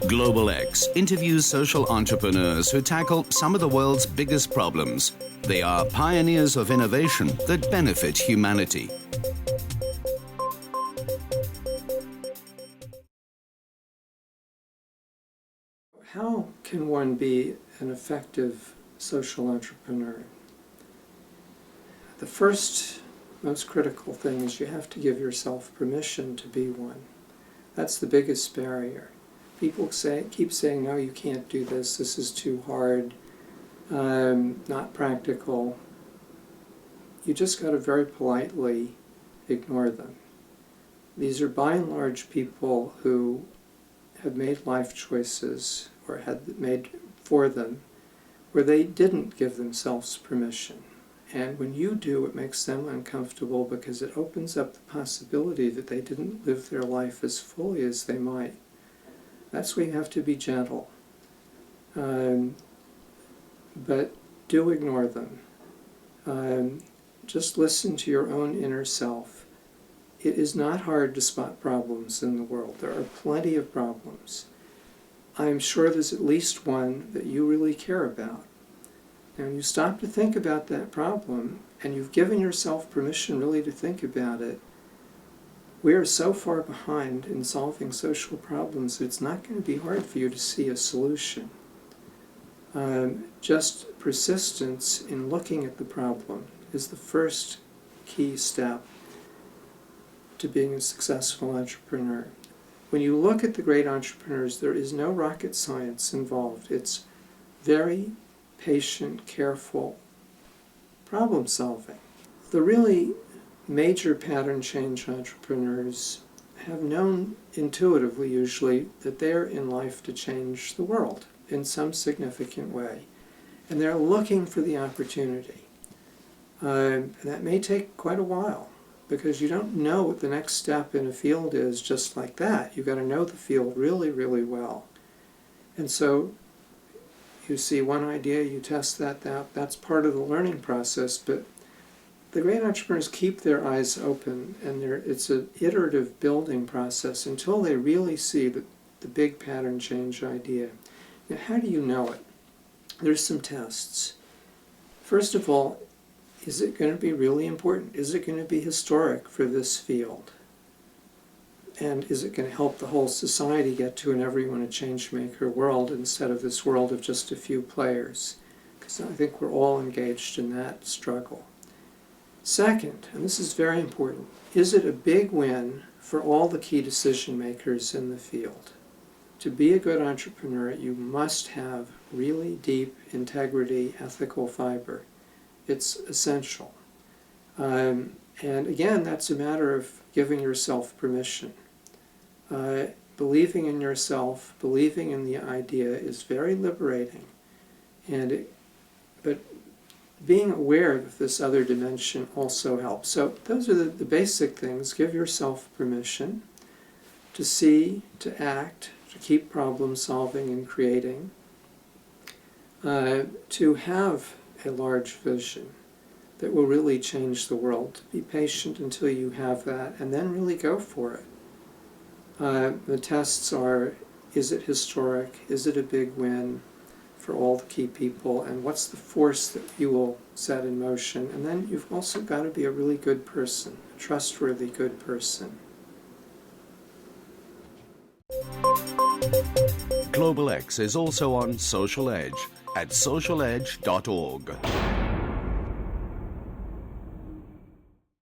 Global X interviews social entrepreneurs who tackle some of the world's biggest problems. They are pioneers of innovation that benefit humanity. How can one be an effective social entrepreneur? The first, most critical thing is you have to give yourself permission to be one. That's the biggest barrier. People keep saying, no, you can't do this, this is too hard, not practical. You just got to very politely ignore them. These are by and large people who have made life choices or had made for them where they didn't give themselves permission. And when you do, it makes them uncomfortable because it opens up the possibility that they didn't live their life as fully as they might. That's why you have to be gentle. But do ignore them. Just listen to your own inner self. It is not hard to spot problems in the world. There are plenty of problems. I'm sure there's at least one that you really care about. And you stop to think about that problem, and you've given yourself permission really to think about it. We are so far behind in solving social problems that it's not going to be hard for you to see a solution. Just persistence in looking at the problem is the first key step to being a successful entrepreneur. When you look at the great entrepreneurs, there is no rocket science involved. It's very patient, careful problem solving. The really major pattern change entrepreneurs have known intuitively, usually, that they're in life to change the world in some significant way. And they're looking for the opportunity. That may take quite a while, because you don't know what the next step in a field is just like that. You've got to know the field really, really well. And so you see one idea, you test that out. That's part of the learning process. But the great entrepreneurs keep their eyes open, and it's an iterative building process until they really see the big pattern change idea. Now, how do you know it? There's some tests. First of all, is it going to be really important? Is it going to be historic for this field? And is it going to help the whole society get to an everyone a change-maker world instead of this world of just a few players? Because I think we're all engaged in that struggle. Second, and this is very important, is it a big win for all the key decision makers in the field? To be a good entrepreneur, you must have really deep integrity, ethical fiber. It's essential. And again, that's a matter of giving yourself permission. Believing in yourself, believing in the idea is very liberating. But being aware of this other dimension also helps. So those are the basic things. Give yourself permission to see, to act, to keep problem solving and creating, to have a large vision that will really change the world. Be patient until you have that, and then really go for it. The tests are, is it historic? Is it a big win for all the key people? And what's the force that you will set in motion? And then you've also got to be a really good person, a trustworthy good person. Global X is also on Social Edge at socialedge.org.